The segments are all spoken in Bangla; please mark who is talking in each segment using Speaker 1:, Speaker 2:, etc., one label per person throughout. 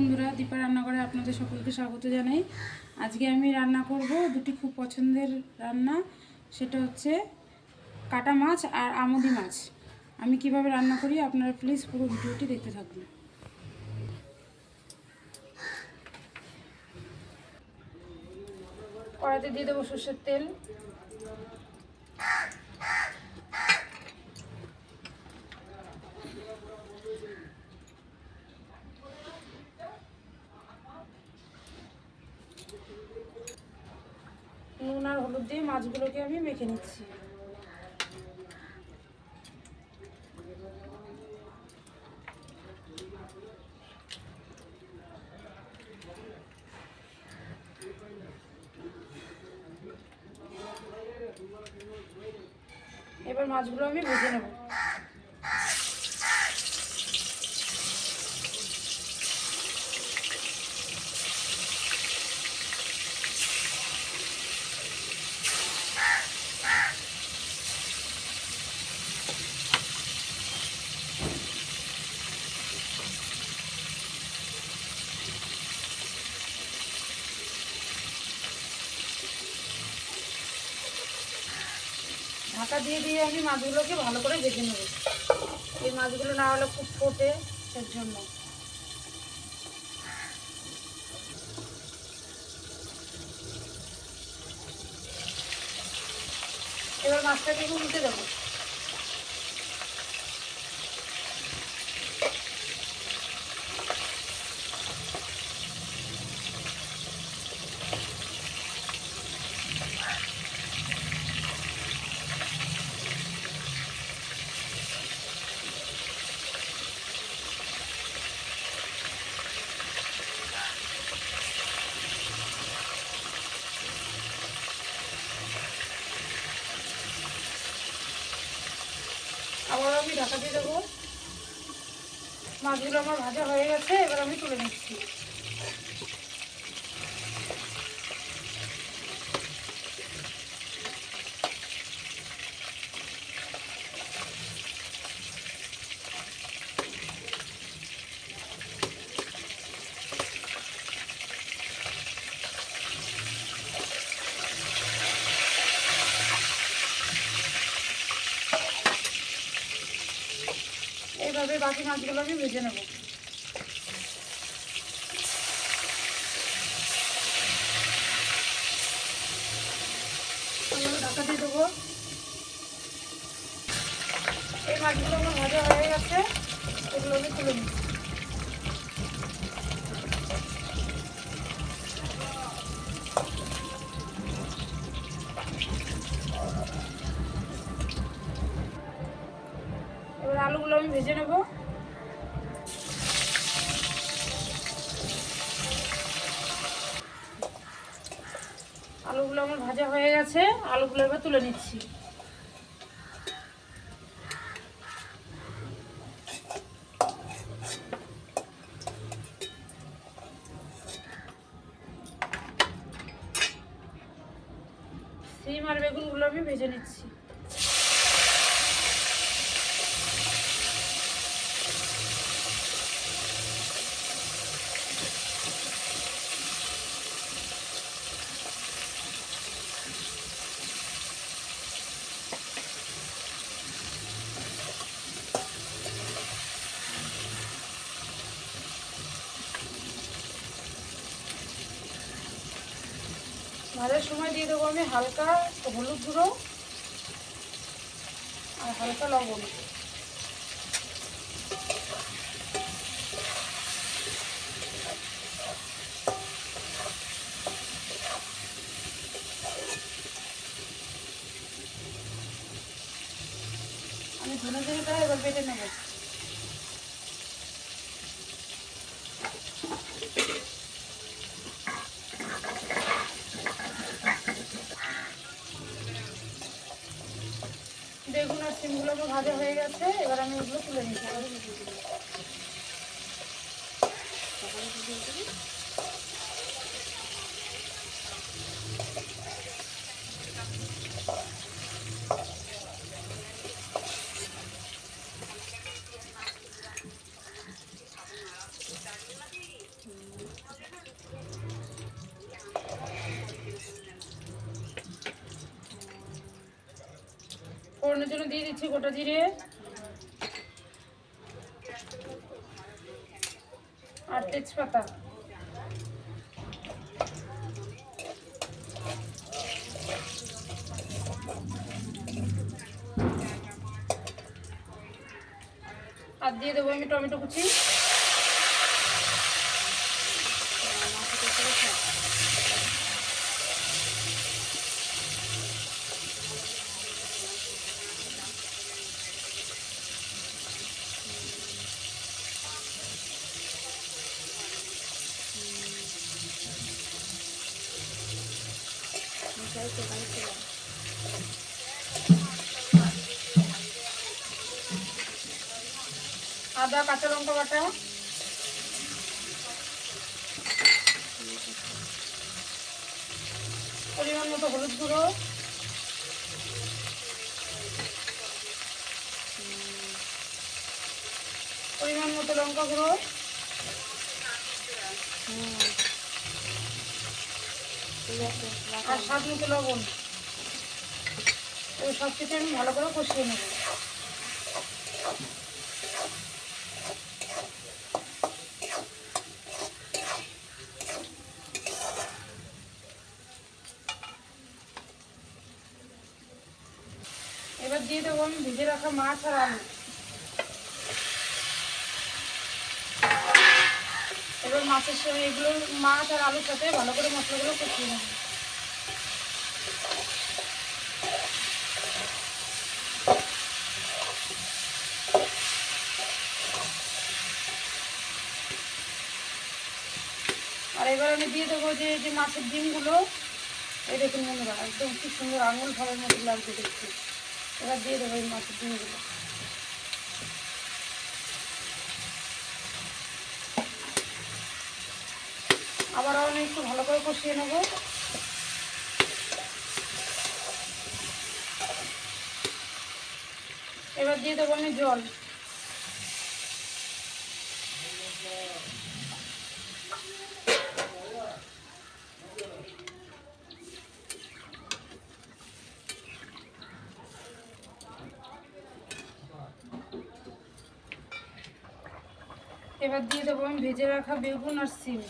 Speaker 1: বন্ধুরা, দীপা রান্নাঘরে আপনাদের সকলকে স্বাগত জানাই। আজকে আমি রান্না করব দুটি খুব পছন্দের রান্না, সেটা হচ্ছে কাটা মাছ আর আমুদি মাছ। আমি কিভাবে রান্না করি আপনারা প্লিজ পুরো ভিডিওটি দেখতে থাকুন। কড়াইতে দিয়ে দেবো সর্ষের তেল, নুন আর হলুদ দিয়ে মাছগুলোকে আমি মেখে নিচ্ছি। এবার মাছগুলো আমি ভেজে নেব। ঢাকা দিয়ে দিয়ে আমি মাছগুলোকে ভালো করে ভেজে নেব। এই মাছগুলো না হলে খুব ফোটে, এর জন্য। এবার মাছটাকে উল্টে দেবো। আবার আমি ঢাকা দিয়ে দেবো। মাছগুলো আমার ভাজা হয়ে গেছে, এবার আমি তুলে নিচ্ছি। এইভাবে বাকি মাছগুলো আমি ভেজে নেব। ঢাকা দিয়ে দেবো। এই মাছগুলো আমার ভাজা হয়ে গেছে, এগুলো আমি তুলে নিচ্ছি। এবার আলুগুলো আমি ভেজে নেব। আলুগুলো আমার ভাজা হয়ে গেছে, আলুগুলো এবার তুলে নিচ্ছি। সিম আর বেগুনগুলো আমি ভেজে নিচ্ছি। ভাজার সময় দিয়ে দেবো আমি হালকা হলুদ গুঁড়ো আর হালকা লবণ। আমি ধনে জিরেটা এবার বেটে নেব। বেগুন আর সিমগুলো তো ভাজা হয়ে গেছে, এবার আমি ওগুলো তুলে নিচ্ছি। ফোড়নের জন্য দিয়ে দিচ্ছি গোটা জিরে আর তেজপাতা। আর দিয়ে দেবো আমি টমেটো কুচি। আদা কাঁচা লঙ্কা বাটা, পরিমাণ মতো হলুদ গুঁড়ো, পরিমাণ মতো লঙ্কা গুঁড়ো, আর স্বাদ মতো লবণ। ওই সব কিছু আমি ভালো করে কষিয়ে নেব। এবার দিয়ে দেবো আমি ভেজে রাখা মাছ আর আলু। এবার মাছের সঙ্গে এগুলো মাছ আর আলুর সাথে ভালো করে মশলাগুলো কষিয়ে নেব। আর এবার আমি দিয়ে দেবো যে মাছের ডিমগুলো। এই দেখুন বন্ধুরা, একদম খুব সুন্দর আঙুল ভাবের মতো লাগছে দেখছি। এবার দিয়ে দেবো এই মাছের ডিমগুলো। আবার আমি একটু ভালো করে কষিয়ে নেব। এবার দিয়ে দেবো আমি জল। এবার দিয়ে দেবো আমি ভেজে রাখা বেগুন আর সিম।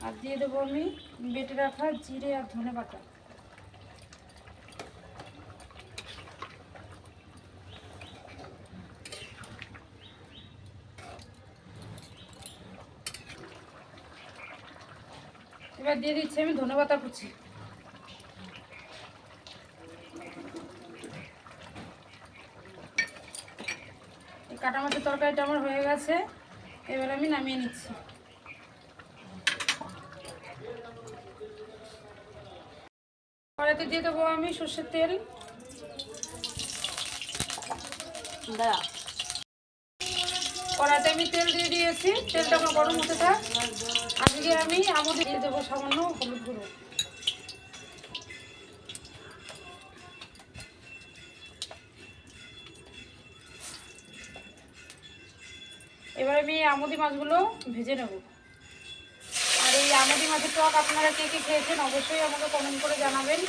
Speaker 1: আর দিয়ে দেবো আমি বেটে রাখা জিরে আর ধনে বাটা। এবার দিয়ে দিচ্ছি আমি ধনে পাতা কুচি। এই কাটা মাছের তরকারিটা আমার হয়ে গেছে, এবার আমি নামিয়ে নিচ্ছি। কড়াইতে দিয়ে দেবো আমি সর্ষের তেল। কড়াইতে আমি তেল দিয়ে দিয়েছি, তেলটা আমার গরম হতে থাক। আজকে আমি আমুদি দিয়ে দেবো সামান্য হলুদ গুঁড়ো। এবার আমি আমুদি মাছগুলো ভেজে নেব। আর এই আমুদি মাছের টক আপনারা কে কে খেয়েছেন অবশ্যই আমাকে কমেন্ট করে জানাবেন।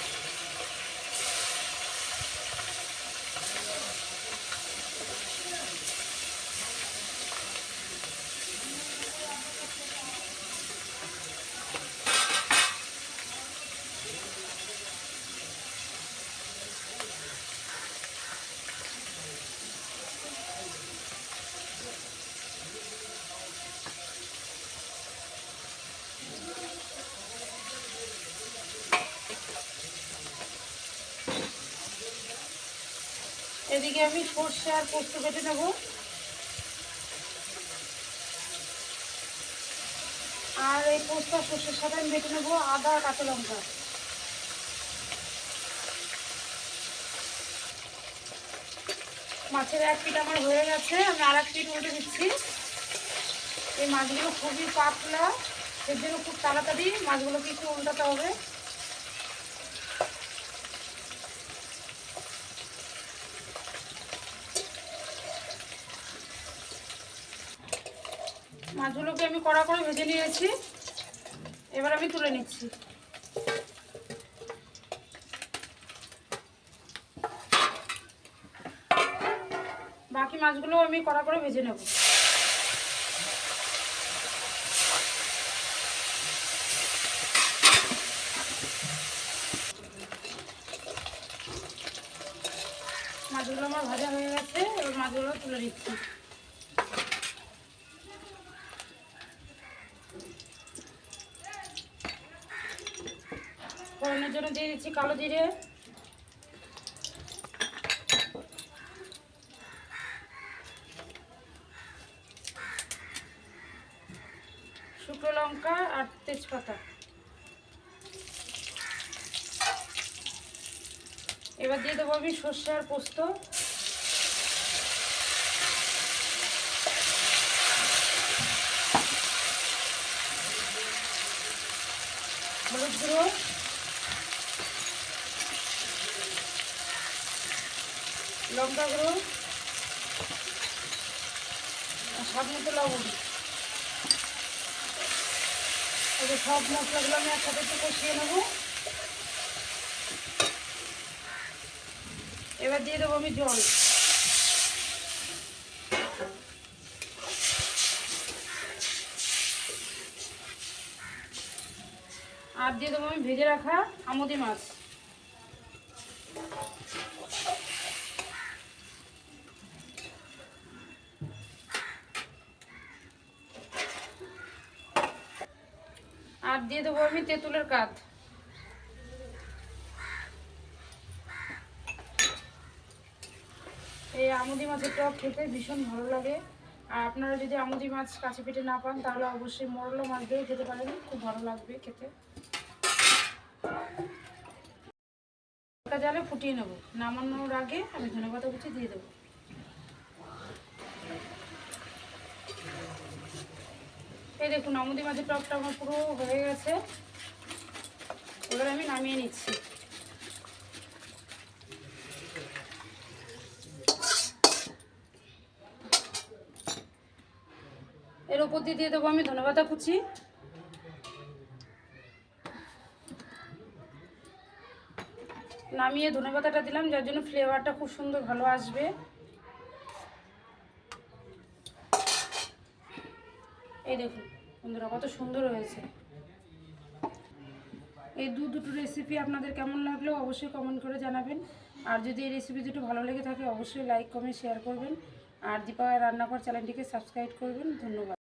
Speaker 1: এদিকে আমি সর্ষে আর পোস্ত বেটে নেব। আর এই পোস্ত আর সর্ষের সাথে আমি বেটে নেবো আদা আর কাঁচা লঙ্কা। মাছের এক পিঠ আমার হয়ে গেছে, আমি আর এক পিঠ উল্টে দিচ্ছি। এই মাছগুলো খুবই পাতলা, এর জন্য খুব তাড়াতাড়ি মাছগুলোকে একটু উল্টাতে হবে। মাছগুলোকে আমি কড়া করে ভেজে নিয়েছি, এবার আমি তুলে নিচ্ছি। বাকি মাছগুলো আমি কড়া করে ভেজে নেব। মাছগুলো আমার ভাজা হয়ে গেছে, এবার মাছগুলো তুলে নিচ্ছি। ফোড়নের জন্য দিয়ে দিচ্ছি কালো জিরে, শুকনো লঙ্কা আর তেজপাতা। এবার দিয়ে দেবো আমি সর্ষে আর পোস্ত, হলুদ গুঁড়ো, লঙ্কা গুঁড়ো আর স্বাদ মতো লবণ। এবার সব মশলাগুলো আমি একসাথে একটু কষিয়ে নেব। এবার দিয়ে দেবো আমি জল। আর দিয়ে দেবো আমি ভেজে রাখা আমুদি মাছ। আর দিয়ে দেবো আমি তেঁতুলের কাঠ। এই আমুদি মাছের টক খেতে ভীষণ ভালো লাগে। আর আপনারা যদি আমুদি মাছ কাছে পেটে না পান তাহলে অবশ্যই মরলা মাছ দিয়েও খেতে পারেন, খুব ভালো লাগবে খেতে। জালে ফুটিয়ে নেব, নামানোর আগে আমি ধনেপাতা কুচি দিয়ে দেবো। এই দেখুন আমুদি মাছের টকটা আমার পুরো হয়ে গেছে, এবার আমি নামিয়ে নিচ্ছি। এর উপর দিয়ে দেবো আমি ধনেপাতা কুচি। নামিয়ে ধনেপাতাটা দিলাম যার জন্য ফ্লেভারটা খুব সুন্দর ভালো আসবে। এই দেখুন বন্ধুরা কত সুন্দর হয়েছে। এই দুটো রেসিপি আপনাদের কেমন লাগলো অবশ্যই কমেন্ট করে জানাবেন। আর যদি এই রেসিপি দুটো ভালো লেগে থাকে অবশ্যই লাইক কমেন্ট শেয়ার করবেন। আর দীপা রান্নাঘর চ্যানেলটিকে সাবস্ক্রাইব করবেন। ধন্যবাদ।